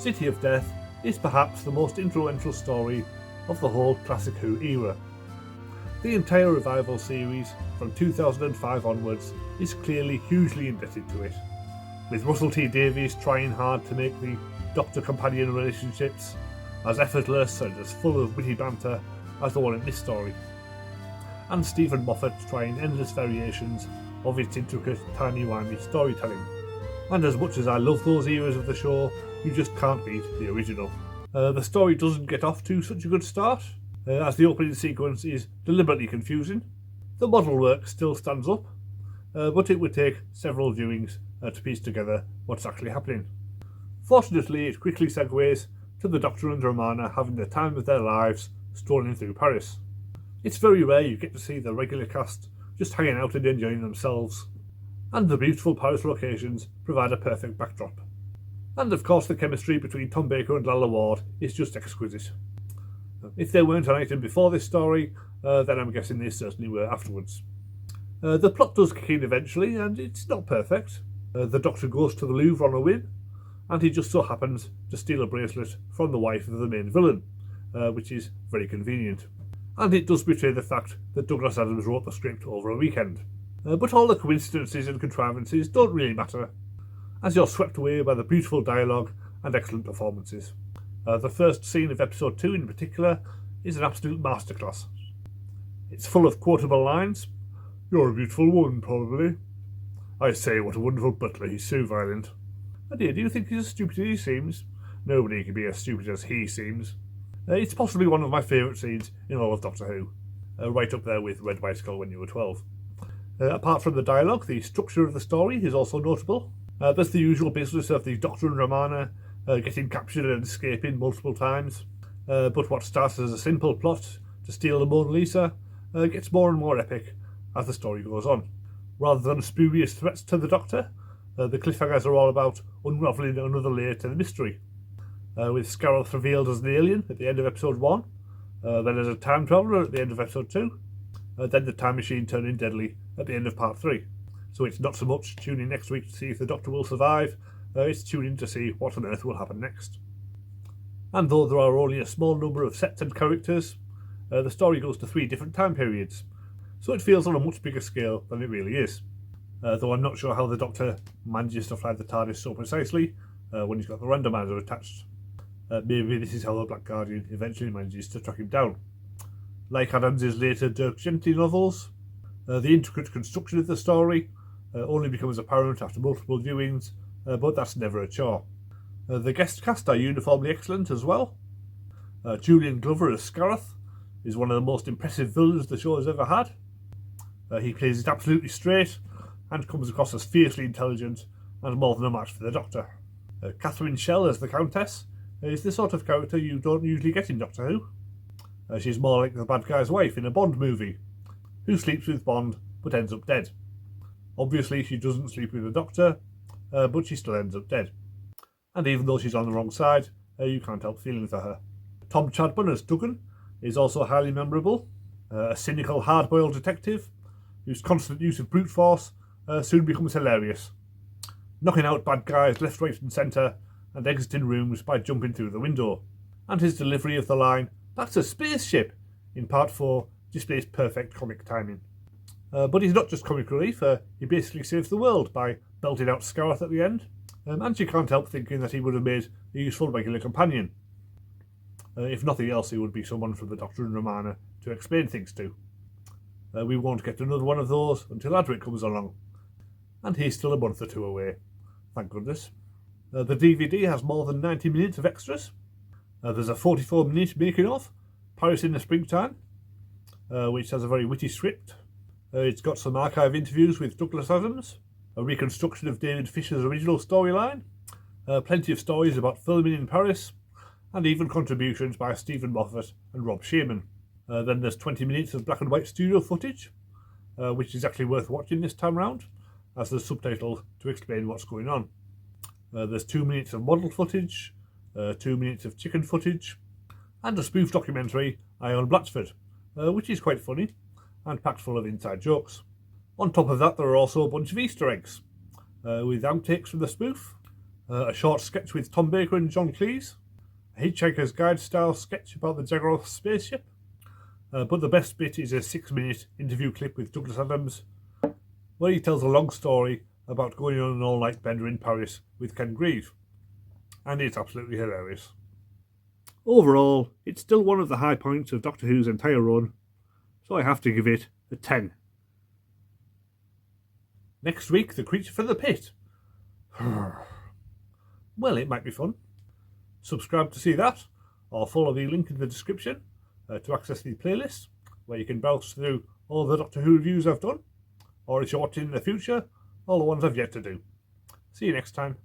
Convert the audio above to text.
City of Death is perhaps the most influential story of the whole classic Who era. The entire revival series from 2005 onwards is clearly hugely indebted to it, with Russell T Davies trying hard to make the Doctor-companion relationships as effortless and as full of witty banter as the one in this story, and Stephen Moffat trying endless variations of its intricate, timey-wimey storytelling. And as much as I love those eras of the show, you just can't beat the original. The story doesn't get off to such a good start, as the opening sequence is deliberately confusing. The model work still stands up, but it would take several viewings to piece together what's actually happening. Fortunately, it quickly segues to the Doctor and Romana having the time of their lives strolling through Paris. It's very rare you get to see the regular cast just hanging out and enjoying themselves, and the beautiful Paris locations provide a perfect backdrop. And of course the chemistry between Tom Baker and Lalla Ward is just exquisite. If they weren't an item before this story, then I'm guessing they certainly were afterwards. The plot does kick in eventually, and it's not perfect. The Doctor goes to the Louvre on a whim, and he just so happens to steal a bracelet from the wife of the main villain, which is very convenient. And it does betray the fact that Douglas Adams wrote the script over a weekend. But all the coincidences and contrivances don't really matter, as you're swept away by the beautiful dialogue and excellent performances. The first scene of episode 2 in particular is an absolute masterclass. It's full of quotable lines. "You're a beautiful woman, probably. I say, what a wonderful butler, he's so violent. Oh dear, do you think he's as stupid as he seems? Nobody can be as stupid as he seems." It's possibly one of my favourite scenes in all of Doctor Who, right up there with Red Bicycle when you were 12. Apart from the dialogue, the structure of the story is also notable. There's the usual business of the Doctor and Romana getting captured and escaping multiple times, but what starts as a simple plot to steal the Mona Lisa gets more and more epic as the story goes on. Rather than spurious threats to the Doctor, the cliffhangers are all about unravelling another layer to the mystery, with Scarroth revealed as an alien at the end of episode 1, then as a time traveller at the end of episode 2, then the time machine turning deadly at the end of part 3. So it's not so much tune in next week to see if the Doctor will survive, it's tune in to see what on earth will happen next. And though there are only a small number of sets and characters, the story goes to 3 different time periods, so it feels on a much bigger scale than it really is. Though I'm not sure how the Doctor manages to fly the TARDIS so precisely when he's got the randomizer attached. Maybe this is how the Black Guardian eventually manages to track him down. Like Adams' later Dirk Gently novels, the intricate construction of the story only becomes apparent after multiple viewings, but that's never a chore. The guest cast are uniformly excellent as well. Julian Glover as Scarroth is one of the most impressive villains the show has ever had. He plays it absolutely straight and comes across as fiercely intelligent and more than a match for the Doctor. Catherine Schell as the Countess is the sort of character you don't usually get in Doctor Who. She's more like the bad guy's wife in a Bond movie, who sleeps with Bond but ends up dead. Obviously she doesn't sleep with the Doctor, but she still ends up dead. And even though she's on the wrong side, you can't help feeling for her. Tom Chadbourne as Duggan is also highly memorable, a cynical hard-boiled detective whose constant use of brute force soon becomes hilarious, knocking out bad guys left, right and centre and exiting rooms by jumping through the window. And his delivery of the line, "That's a spaceship," in part 4 displays perfect comic timing. But he's not just comic relief, he basically saves the world by belting out Scarroth at the end, and you can't help thinking that he would have made a useful regular companion. If nothing else, he would be someone from the Doctor and Romana to explain things to. We won't get another one of those until Adric comes along, and he's still a month or 2 away, thank goodness. The DVD has more than 90 minutes of extras. There's a 44-minute making of Paris in the Springtime, which has a very witty script. It's got some archive interviews with Douglas Adams, a reconstruction of David Fisher's original storyline, plenty of stories about filming in Paris, and even contributions by Stephen Moffat and Rob Shearman. Then there's 20 minutes of black and white studio footage, which is actually worth watching this time round, as there's subtitles to explain what's going on. There's 2 minutes of model footage, 2 minutes of chicken footage, and a spoof documentary, Eye on Blatchford, which is quite funny and packed full of inside jokes. On top of that, there are also a bunch of Easter eggs, with outtakes from the spoof, a short sketch with Tom Baker and John Cleese, a Hitchhiker's Guide style sketch about the Zagros spaceship, but the best bit is a 6-minute interview clip with Douglas Adams, where he tells a long story about going on an all-night bender in Paris with Ken Grieve, and it's absolutely hilarious. Overall, it's still one of the high points of Doctor Who's entire run, so I have to give it a 10. Next week, The Creature from the Pit. Well, it might be fun. Subscribe to see that, or follow the link in the description to access the playlist, where you can browse through all the Doctor Who reviews I've done, or if you're watching in the future, all the ones I've yet to do. See you next time.